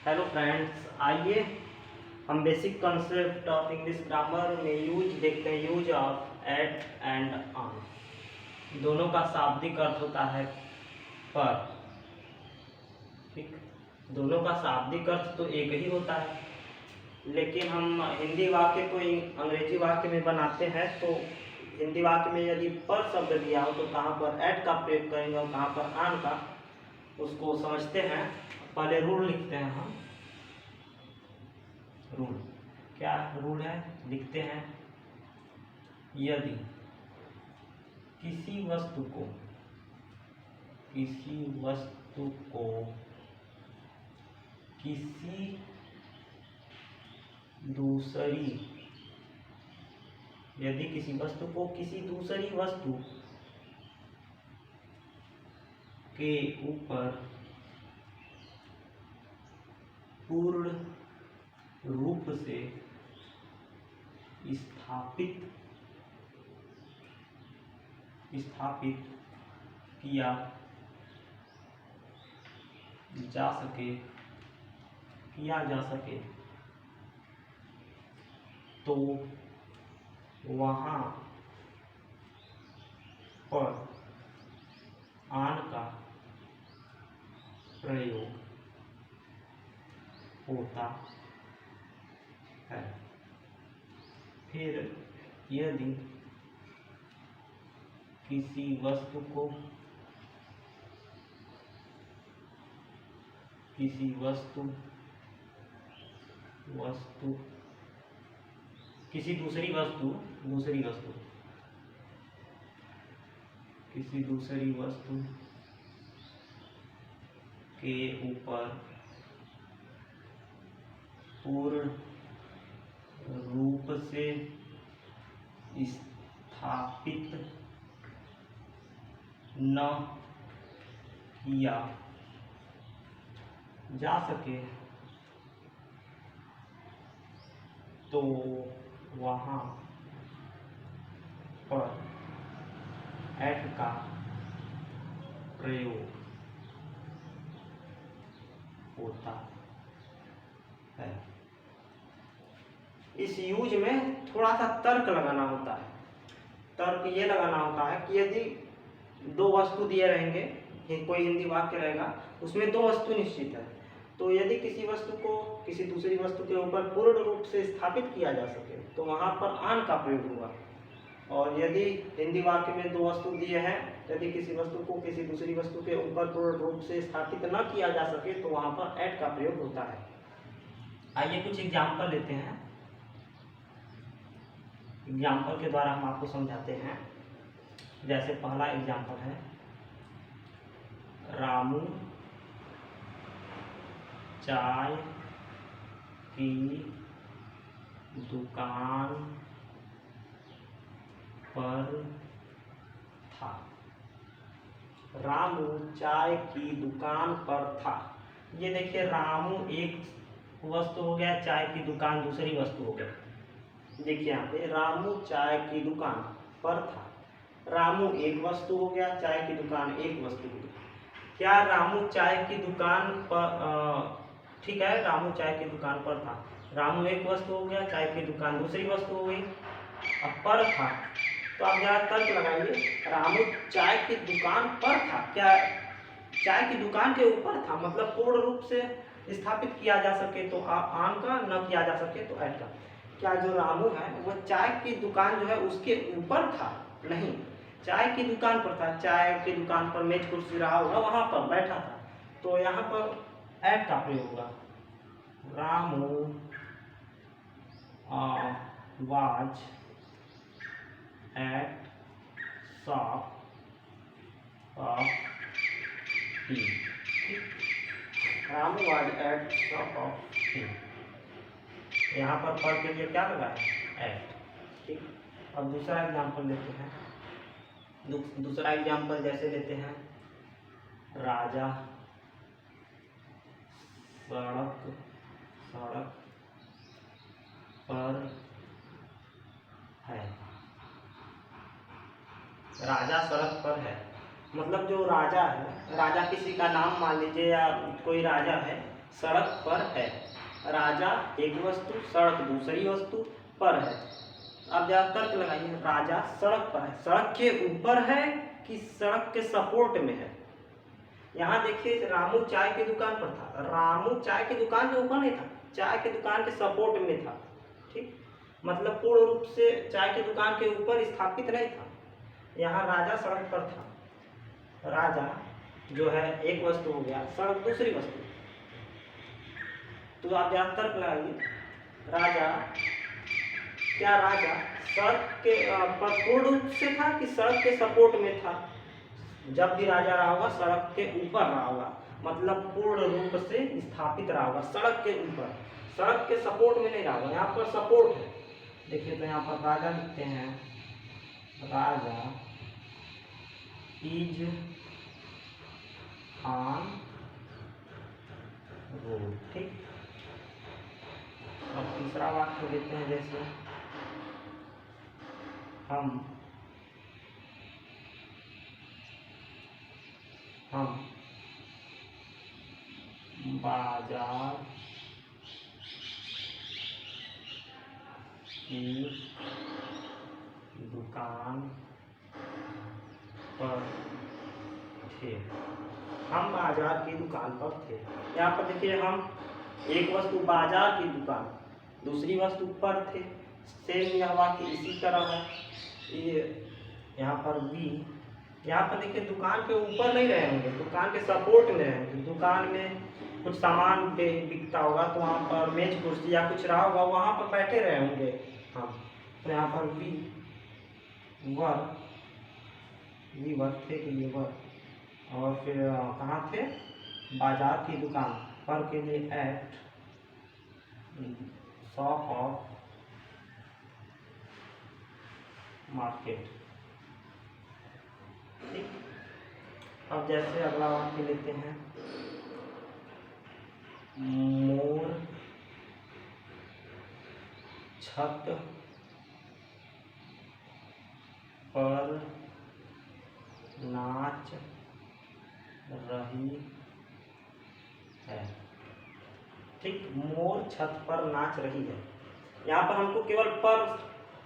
Hello friends, आइए हम basic concept of English grammar में यूज देखते हैं। Use of at and on. दोनों का शाब्दिक अर्थ होता है पर। ठीक, दोनों का शाब्दिक अर्थ तो एक ही होता है, लेकिन हम हिंदी वाक्य को अंग्रेजी वाक्य में बनाते हैं। तो हिंदी वाक्य में यदि पर शब्द दिया हो तो कहाँ पर एट का प्रयोग करेंगे और कहाँ पर ऑन का, उसको समझते हैं। पहले रूल लिखते हैं हम। रूल क्या रूल है, लिखते हैं। यदि किसी वस्तु को किसी दूसरी वस्तु के ऊपर पूर्ण रूप से स्थापित किया जा सके तो वहाँ पर ऑन का प्रयोग होता है। फिर यदि किसी वस्तु दूसरी वस्तु के ऊपर पूर्ण रूप से स्थापित न किया जा सके तो वहाँ पर एट का प्रयोग होता है। इस यूज में थोड़ा सा तर्क लगाना होता है। तर्क ये लगाना होता है कि यदि दो वस्तु दिए रहेंगे, कोई हिंदी वाक्य रहेगा, उसमें दो वस्तु निश्चित है, तो यदि किसी वस्तु को किसी दूसरी वस्तु के ऊपर पूर्ण रूप से स्थापित किया जा सके तो वहाँ पर ऑन का प्रयोग होगा। और यदि हिंदी वाक्य में दो वस्तु दिए हैं, यदि किसी वस्तु को किसी दूसरी वस्तु के ऊपर पूर्ण रूप से स्थापित न किया जा सके तो वहाँ पर एट का प्रयोग होता है। आइए कुछ एग्जाम्पल लेते हैं। एग्जाम्पल के द्वारा हम आपको समझाते हैं। जैसे पहला एग्जाम्पल है, रामू चाय की दुकान पर था। रामू चाय की दुकान पर था। ये देखिए, रामू एक वस्तु हो गया, चाय की दुकान दूसरी वस्तु हो गई। देखिए यहाँ पे रामू चाय की दुकान पर था। रामू एक वस्तु हो गया, चाय की दुकान एक वस्तु हो गई। क्या रामू चाय की दुकान पर ठीक है, रामू चाय की दुकान पर था। रामू एक वस्तु हो गया, चाय की दुकान दूसरी वस्तु हो गई। अब पर था, तो आप जरा तर्क लगाइए। रामू चाय की दुकान पर था, क्या चाय की दुकान के ऊपर था, मतलब पूर्ण रूप से स्थापित किया जा सके तो ऑन का, न किया जा सके तो एट का। क्या जो रामू है वो चाय की दुकान जो है उसके ऊपर था? नहीं, चाय की दुकान पर था। चाय की दुकान पर मेज कुर्सी रहा होगा, वहां पर बैठा था, तो यहाँ पर एट का प्रयोग होगा। Ramu was at shop of T. Ramu was at shop of T. यहाँ पर के लिए क्या लगा है? एट। ठीक, अब दूसरा एग्जाम्पल लेते हैं। दूसरा एग्जाम्पल जैसे लेते हैं, राजा सड़क पर है। राजा सड़क पर है। मतलब जो राजा है, राजा किसी का नाम मान लीजिए, या कोई राजा है, सड़क पर है। राजा एक वस्तु, सड़क दूसरी वस्तु पर है। अब जरा तर्क लगाइए, राजा सड़क पर है, सड़क के ऊपर है कि सड़क के सपोर्ट में है। यहाँ देखिए, रामू चाय की दुकान पर था, रामू चाय की दुकान के ऊपर नहीं था, चाय की दुकान के सपोर्ट में था। ठीक, मतलब पूर्ण रूप से चाय की दुकान के ऊपर स्थापित नहीं था। यहाँ राजा सड़क पर था, राजा जो है एक वस्तु हो गया, सड़क दूसरी वस्तु। तो आप यहाँ तर्क लगाइए, राजा, क्या राजा सड़क के पर पूर्ण रूप से था कि सड़क के सपोर्ट में था? जब भी राजा रहा होगा सड़क के ऊपर रहा होगा, मतलब पूर्ण रूप से स्थापित रहा होगा सड़क के ऊपर, सड़क के सपोर्ट में नहीं रहा होगा। यहाँ पर सपोर्ट है, देखिए तो यहाँ पर राजा लिखते हैं, राजा इज ऑन रोड। ठीक, अब तीसरा वाक्य लेते हैं, जैसे हम बाजार की दुकान पर थे। हम बाजार की दुकान पर थे। यहाँ पर देखिए, हम एक वस्तु बाजार की दुकान, दूसरी वस्तु पर थे। सेम यह वाक्य इसी तरह है। ये यहाँ पर भी, यहाँ पर देखिए दुकान के ऊपर नहीं रहे होंगे, दुकान के सपोर्ट में रहेंगे। दुकान में कुछ सामान बिकता होगा तो वहाँ पर मेज कुर्सी या कुछ रहा होगा, वहाँ पर बैठे रहे होंगे हम। तो यहाँ पर वी वर थे कि ये वर, और फिर कहाँ थे? बाजार की दुकान पर के लिए एट शॉप ऑफ मार्केट। ठीक, अब जैसे अगला वाक्य लेते हैं, मोर छत पर नाच रही है। ठीक, मोर छत पर नाच रही है। यहाँ पर हमको केवल पर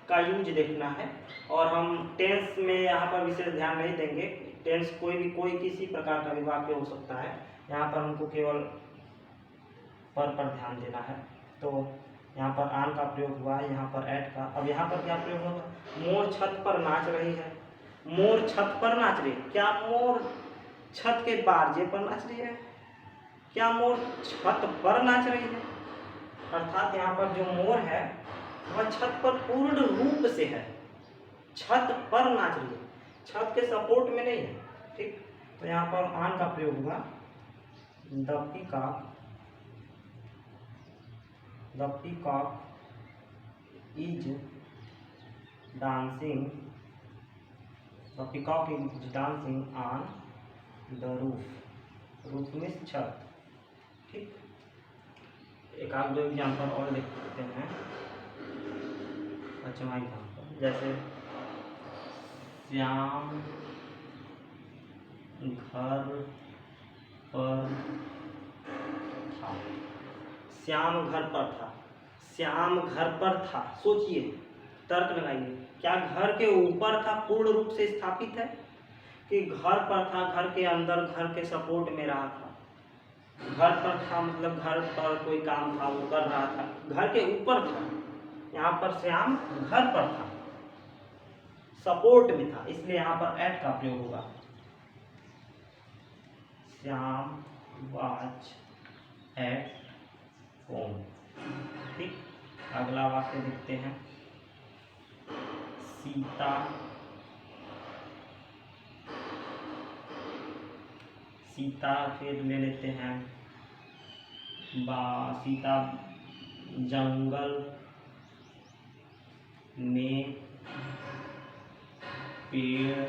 का यूज देखना है, और हम टेंस में यहाँ पर विशेष ध्यान नहीं देंगे। टेंस कोई किसी प्रकार का भी वाक्य हो सकता है, यहाँ पर हमको केवल पर ध्यान देना है। तो यहाँ पर आन का प्रयोग हुआ है, यहाँ पर एट का। अब यहाँ पर क्या प्रयोग होगा? मोर छत पर नाच रही है। मोर छत पर नाच रही है, क्या मोर छत के बारजे पर नाच रही है? क्या मोर छत पर नाच रही है? अर्थात यहाँ पर जो मोर है वह छत पर पूर्ण रूप से है, छत पर नाच रही है, छत के सपोर्ट में नहीं है। ठीक, तो यहाँ पर आन का प्रयोग हुआ, the peacock is dancing, the peacock is dancing on the roof. Roof में छत। ठीक, एक आध दो एग्जाम्पल और लिख सकते हैं। अच्छा, एग्जाम्पल जैसे श्याम घर पर था। श्याम घर पर था, श्याम घर पर था। सोचिए, तर्क लगाइए, क्या घर के ऊपर था, पूर्ण रूप से स्थापित है, कि घर पर था, घर के अंदर, घर के सपोर्ट में रहा था? घर पर था मतलब घर पर कोई काम था वो कर रहा था, घर के ऊपर था। यहाँ पर श्याम घर पर था, सपोर्ट में था, इसलिए यहाँ पर एट का प्रयोग होगा। Shyam was at home. ठीक, अगला वाक्य देखते हैं, सीता फिर ले लेते हैं, सीता जंगल में पेड़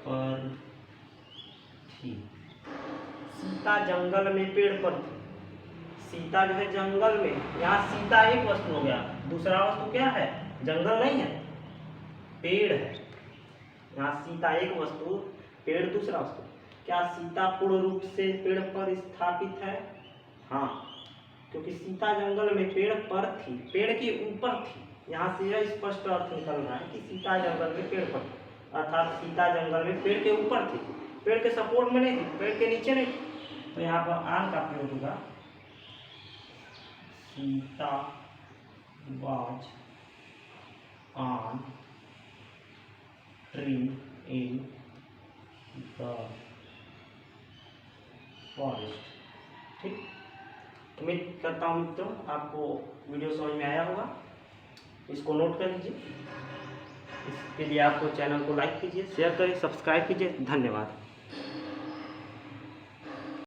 पर थी। सीता जंगल में पेड़ पर थी। सीता जो है जंगल में, यहाँ सीता एक वस्तु हो गया, दूसरा वस्तु क्या है? जंगल नहीं है, पेड़ है। यहाँ सीता एक वस्तु, पेड़ दूसरा वस्तु। क्या सीता पूर्ण रूप से पेड़ पर स्थापित है? हाँ, क्योंकि सीता जंगल में पेड़ पर थी, पेड़ के ऊपर थी। यहाँ से यह स्पष्ट अर्थ निकल रहा है कि सीता जंगल में पेड़ पर थी, अर्थात सीता जंगल में पेड़ के ऊपर थी, पेड़ के सपोर्ट में नहीं थी, पेड़ के नीचे नहीं थी। तो यहाँ पर आन का प्रयोग होगा, Sita was on tree in the forest। ठीक, उम्मीद करता हूँ मित्रों आपको वीडियो समझ में आया होगा। इसको नोट कर लीजिए। इसके लिए आपको चैनल को लाइक कीजिए, शेयर करें, सब्सक्राइब कीजिए। धन्यवाद।